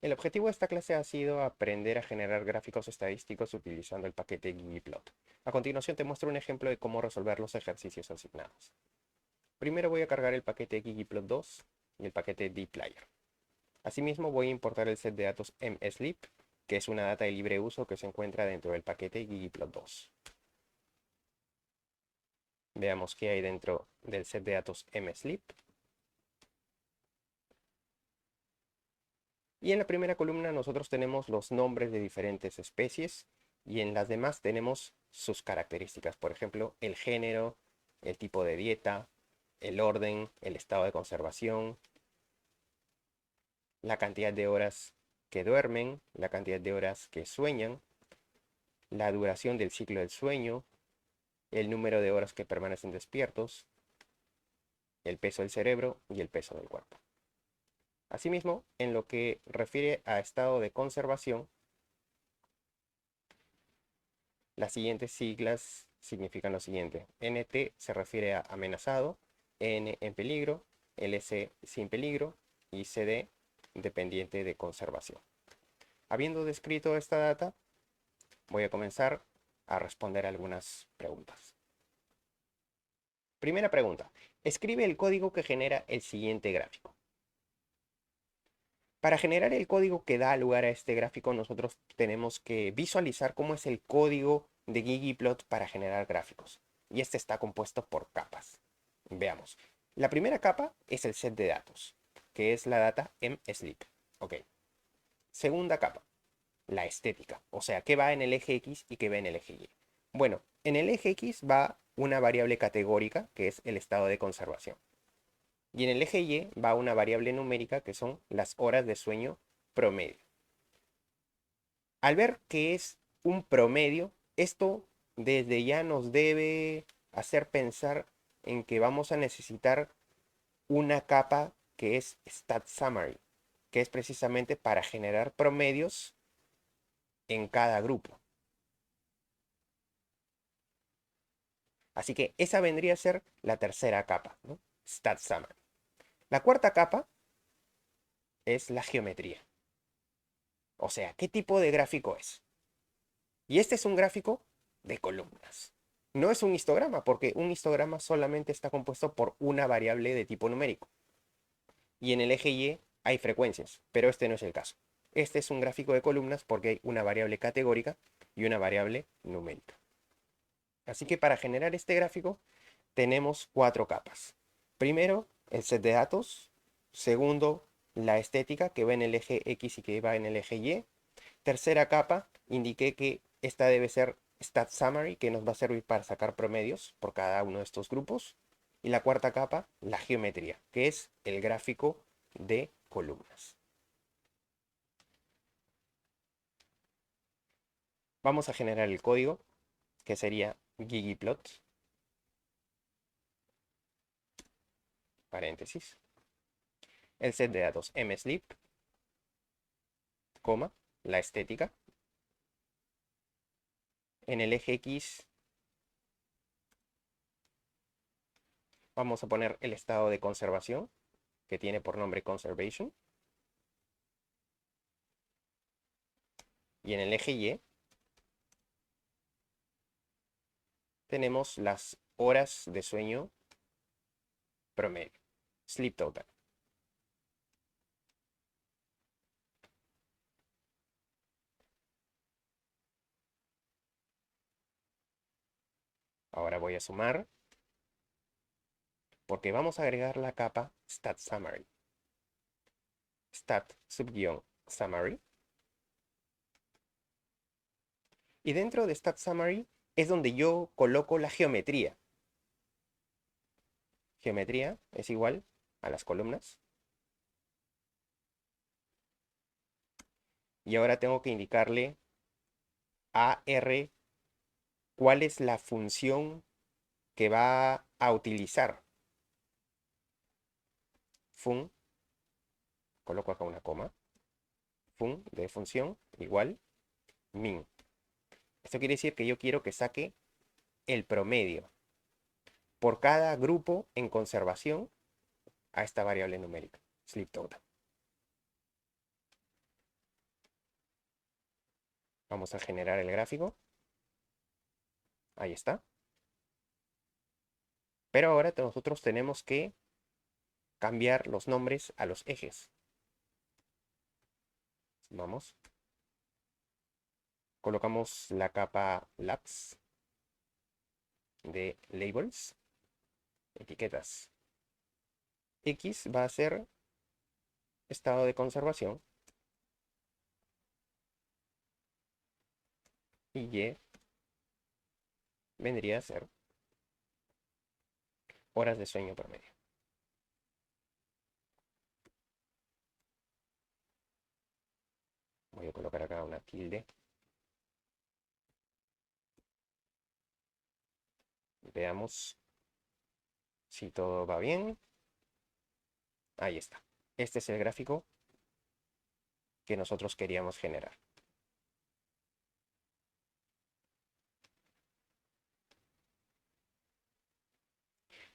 El objetivo de esta clase ha sido aprender a generar gráficos estadísticos utilizando el paquete ggplot. A continuación te muestro un ejemplo de cómo resolver los ejercicios asignados. Primero voy a cargar el paquete ggplot2 y el paquete dplyr. Asimismo voy a importar el set de datos mslib, que es una data de libre uso que se encuentra dentro del paquete ggplot2. Veamos qué hay dentro del set de datos mslib. Y en la primera columna nosotros tenemos los nombres de diferentes especies y en las demás tenemos sus características. Por ejemplo, el género, el tipo de dieta, el orden, el estado de conservación, la cantidad de horas que duermen, la cantidad de horas que sueñan, la duración del ciclo del sueño, el número de horas que permanecen despiertos, el peso del cerebro y el peso del cuerpo. Asimismo, en lo que refiere a estado de conservación, las siguientes siglas significan lo siguiente. NT se refiere a amenazado, N en peligro, LC sin peligro y CD dependiente de conservación. Habiendo descrito esta data, voy a comenzar a responder algunas preguntas. Primera pregunta. Escribe el código que genera el siguiente gráfico. Para generar el código que da lugar a este gráfico, nosotros tenemos que visualizar cómo es el código de ggplot para generar gráficos. Y este está compuesto por capas. Veamos. La primera capa es el set de datos, que es la data mslib. Ok. Segunda capa, la estética. O sea, qué va en el eje X y qué va en el eje Y. Bueno, en el eje X va una variable categórica, que es el estado de conservación. Y en el eje Y va una variable numérica que son las horas de sueño promedio. Al ver que es un promedio, esto desde ya nos debe hacer pensar en que vamos a necesitar una capa que es Stat Summary, que es precisamente para generar promedios en cada grupo. Así que esa vendría a ser la tercera capa, ¿no? Stat Summary. La cuarta capa es la geometría. O sea, ¿qué tipo de gráfico es? Y este es un gráfico de columnas. No es un histograma, porque un histograma solamente está compuesto por una variable de tipo numérico. Y en el eje Y hay frecuencias, pero este no es el caso. Este es un gráfico de columnas porque hay una variable categórica y una variable numérica. Así que para generar este gráfico tenemos cuatro capas. Primero, el set de datos. Segundo, la estética que va en el eje X y que va en el eje Y. Tercera capa, indiqué que esta debe ser Stat Summary, que nos va a servir para sacar promedios por cada uno de estos grupos. Y la cuarta capa, la geometría, que es el gráfico de columnas. Vamos a generar el código, que sería ggplot, paréntesis, el set de datos mslib, coma, la estética. En el eje X vamos a poner el estado de conservación, que tiene por nombre conservation. Y en el eje Y tenemos las horas de sueño promedio, sleep total. Ahora voy a sumar porque vamos a agregar la capa Stat Summary. Stat subguión Summary. Y dentro de Stat Summary es donde yo coloco la geometría. Geometría es igual a las columnas. Y ahora tengo que indicarle a R cuál es la función que va a utilizar. Fun, coloco acá una coma. Fun de función igual min. Esto quiere decir que yo quiero que saque el promedio por cada grupo en conservación a esta variable numérica, sleep total. Vamos a generar el gráfico. Ahí está. Pero ahora nosotros tenemos que cambiar los nombres a los ejes. Vamos. Colocamos la capa labs de labels, etiquetas. X va a ser estado de conservación y Y vendría a ser horas de sueño promedio. Voy a colocar acá una tilde. Veamos si todo va bien. Ahí está. Este es el gráfico que nosotros queríamos generar.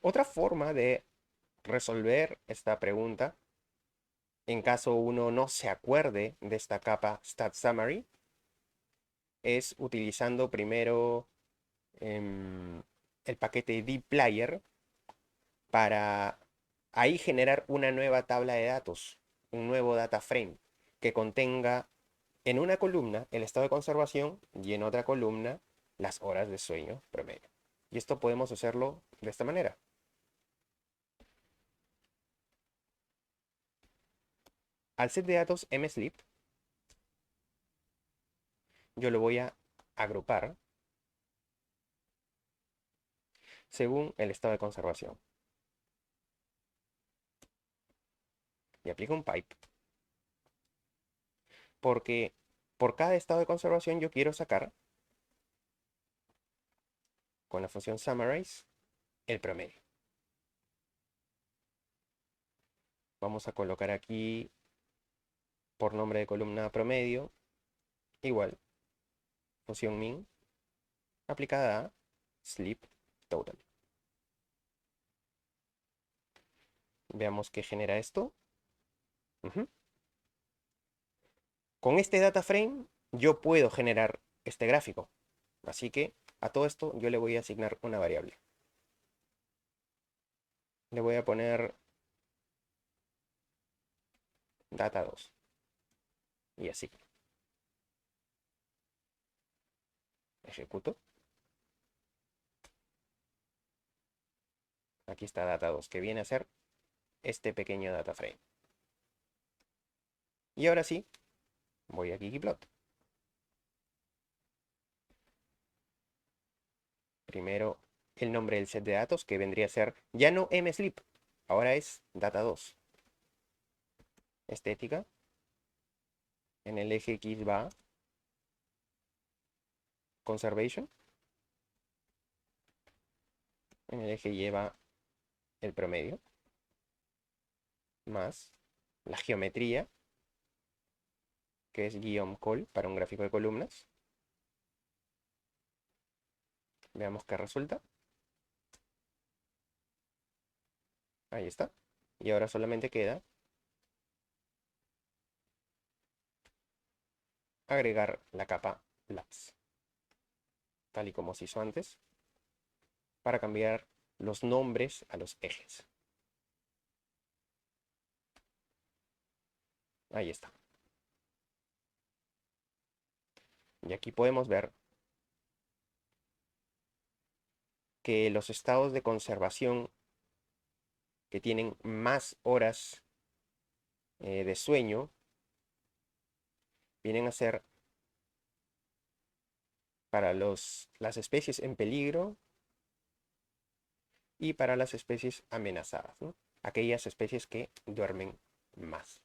Otra forma de resolver esta pregunta, en caso uno no se acuerde de esta capa Stat Summary, es utilizando primero el paquete dplayer para ahí generar una nueva tabla de datos, un nuevo data frame que contenga en una columna el estado de conservación y en otra columna las horas de sueño promedio. Y esto podemos hacerlo de esta manera. Al set de datos mSleep, yo lo voy a agrupar según el estado de conservación. Y aplico un pipe. Porque por cada estado de conservación yo quiero sacar, con la función summarize, el promedio. Vamos a colocar aquí por nombre de columna promedio, igual, función min, aplicada a sleep total. Veamos qué genera esto. Con este data frame yo puedo generar este gráfico. Así que a todo esto yo le voy a asignar una variable. Le voy a poner data2. Y así. Ejecuto. Aquí está data2, que viene a ser este pequeño data frame. Y ahora sí, voy a ggplot. Primero el nombre del set de datos, que vendría a ser ya no mSleep, ahora es data2. Estética. En el eje X va conservation. En el eje Y va el promedio. Más la geometría, que es guión col para un gráfico de columnas. Veamos qué resulta. Ahí está. Y ahora solamente queda agregar la capa labs, tal y como se hizo antes, para cambiar los nombres a los ejes. Ahí está. Y aquí podemos ver que los estados de conservación que tienen más horas de sueño vienen a ser para las especies en peligro y para las especies amenazadas, ¿no? Aquellas especies que duermen más.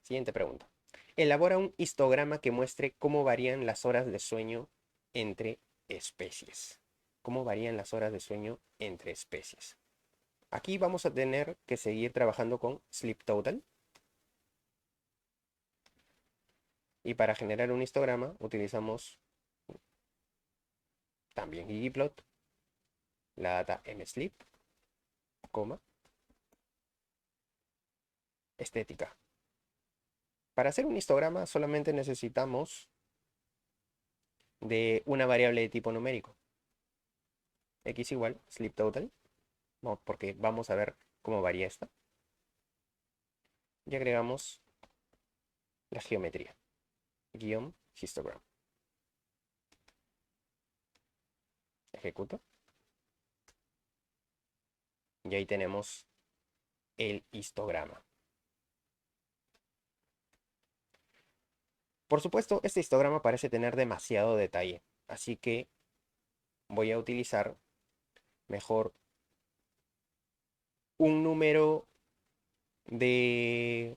Siguiente pregunta. Elabora un histograma que muestre cómo varían las horas de sueño entre especies. ¿Cómo varían las horas de sueño entre especies? Aquí vamos a tener que seguir trabajando con Sleep Total. Y para generar un histograma utilizamos también ggplot, la data mSleep coma, estética. Para hacer un histograma solamente necesitamos de una variable de tipo numérico. X igual sleep total, porque vamos a ver cómo varía esta. Y agregamos la geometría, guión histogram. Ejecuto. Y ahí tenemos el histograma. Por supuesto, este histograma parece tener demasiado detalle, así que voy a utilizar mejor un número de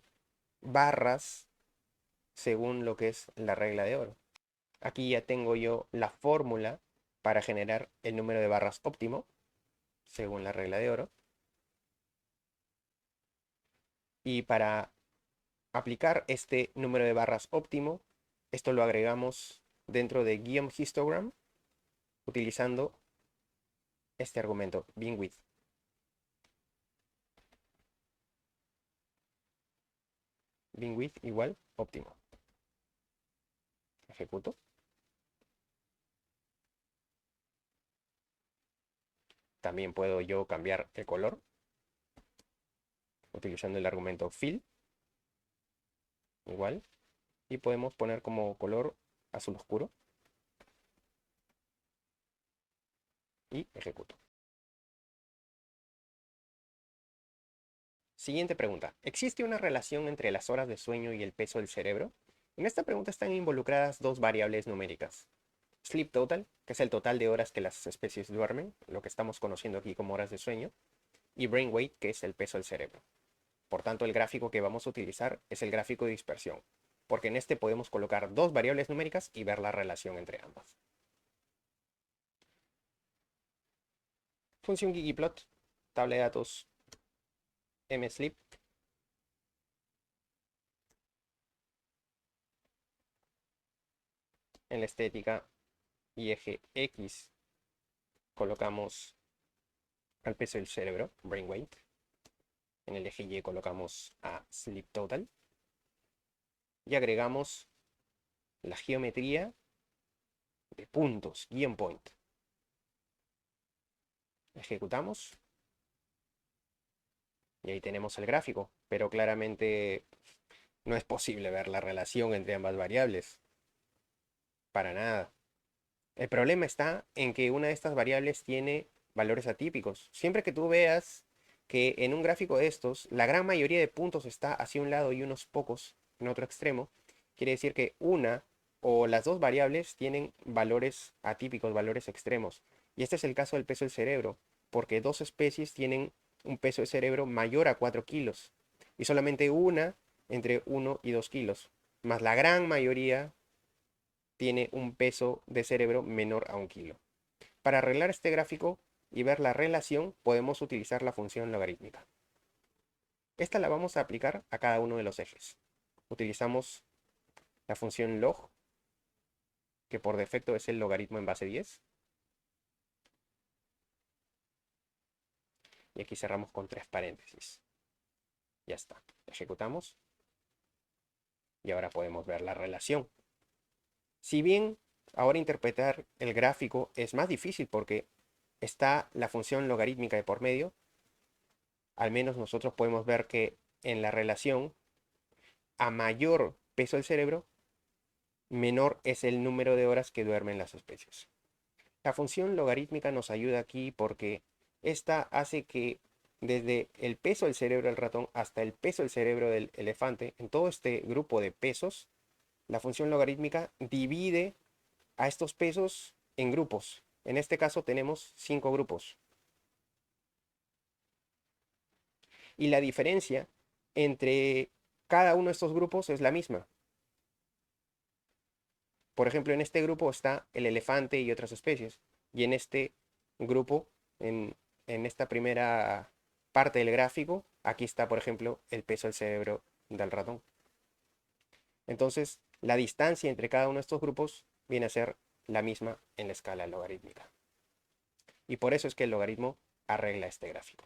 barras según lo que es la regla de oro. Aquí ya tengo yo la fórmula para generar el número de barras óptimo según la regla de oro. Y para aplicar este número de barras óptimo, esto lo agregamos dentro de guión histogram utilizando este argumento, binwidth. Binwidth igual óptimo. Ejecuto. También puedo yo cambiar el color utilizando el argumento fill igual. Y podemos poner como color azul oscuro. Y ejecuto. Siguiente pregunta. ¿Existe una relación entre las horas de sueño y el peso del cerebro? En esta pregunta están involucradas dos variables numéricas. Sleep total, que es el total de horas que las especies duermen, lo que estamos conociendo aquí como horas de sueño, y brain weight, que es el peso del cerebro. Por tanto, el gráfico que vamos a utilizar es el gráfico de dispersión, porque en este podemos colocar dos variables numéricas y ver la relación entre ambas. Función ggplot, tabla de datos msleep. En la estética y eje X colocamos al peso del cerebro, brain weight. En el eje Y colocamos a sleep total. Y agregamos la geometría de puntos, guión point. Ejecutamos. Y ahí tenemos el gráfico, pero claramente no es posible ver la relación entre ambas variables. Para nada. El problema está en que una de estas variables tiene valores atípicos. Siempre que tú veas que en un gráfico de estos, la gran mayoría de puntos está hacia un lado y unos pocos en otro extremo, quiere decir que una o las dos variables tienen valores atípicos, valores extremos. Y este es el caso del peso del cerebro, porque dos especies tienen un peso de cerebro mayor a 4 kilos y solamente una entre 1 y 2 kilos, más la gran mayoría tiene un peso de cerebro menor a 1 kilo. Para arreglar este gráfico y ver la relación, podemos utilizar la función logarítmica. Esta la vamos a aplicar a cada uno de los ejes. Utilizamos la función log, que por defecto es el logaritmo en base 10. Y aquí cerramos con 3 paréntesis. Ya está. Ejecutamos. Y ahora podemos ver la relación. Si bien ahora interpretar el gráfico es más difícil porque está la función logarítmica de por medio, al menos nosotros podemos ver que en la relación, a mayor peso del cerebro, menor es el número de horas que duermen las especies. La función logarítmica nos ayuda aquí porque esta hace que desde el peso del cerebro del ratón hasta el peso del cerebro del elefante, en todo este grupo de pesos, la función logarítmica divide a estos pesos en grupos. En este caso tenemos 5 grupos. Y la diferencia entre cada uno de estos grupos es la misma. Por ejemplo, en este grupo está el elefante y otras especies. Y en este grupo, en esta primera parte del gráfico, aquí está, por ejemplo, el peso del cerebro del ratón. Entonces, la distancia entre cada uno de estos grupos viene a ser la misma en la escala logarítmica. Y por eso es que el logaritmo arregla este gráfico.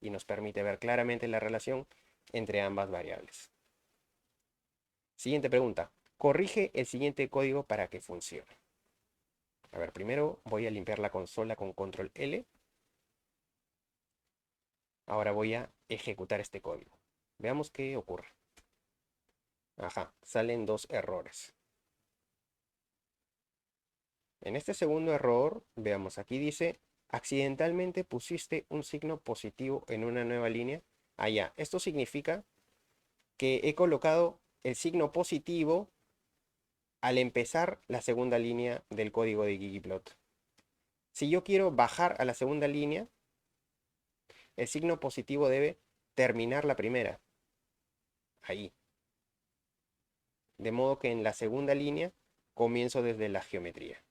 y nos permite ver claramente la relación entre ambas variables. Siguiente pregunta. Corrige el siguiente código para que funcione. A ver, primero voy a limpiar la consola con control L. Ahora voy a ejecutar este código. Veamos qué ocurre. Ajá, salen dos errores. En este segundo error, veamos, aquí dice, accidentalmente pusiste un signo positivo en una nueva línea. Allá, esto significa que he colocado el signo positivo al empezar la segunda línea del código de ggplot. Si yo quiero bajar a la segunda línea, el signo positivo debe terminar la primera. Ahí. De modo que en la segunda línea comienzo desde la geometría.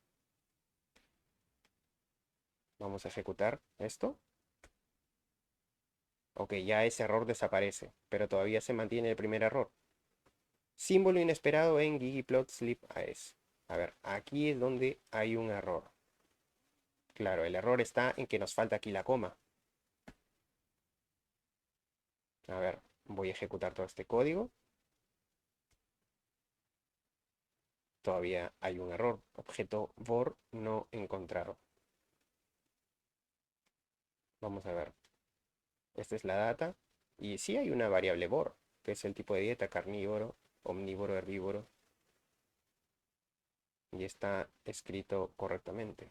Vamos a ejecutar esto. Ok, ya ese error desaparece, pero todavía se mantiene el primer error. Símbolo inesperado en ggplot sleep AES. A ver, aquí es donde hay un error. Claro, el error está en que nos falta aquí la coma. A ver, voy a ejecutar todo este código. Todavía hay un error. Objeto vor no encontrado. Vamos a ver. Esta es la data. Y sí hay una variable vor, que es el tipo de dieta, carnívoro, omnívoro, herbívoro. Y está escrito correctamente.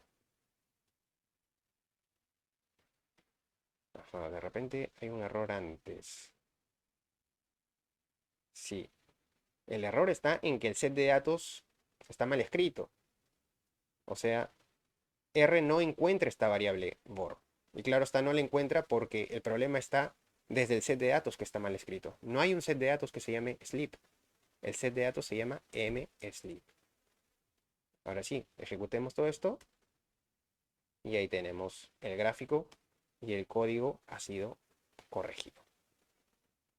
Ajá, de repente hay un error antes. Sí. El error está en que el set de datos está mal escrito. O sea, R no encuentra esta variable vor. Y claro está, no la encuentra porque el problema está desde el set de datos que está mal escrito. No hay un set de datos que se llame sleep. El set de datos se llama mSleep. Ahora sí, ejecutemos todo esto. Y ahí tenemos el gráfico y el código ha sido corregido.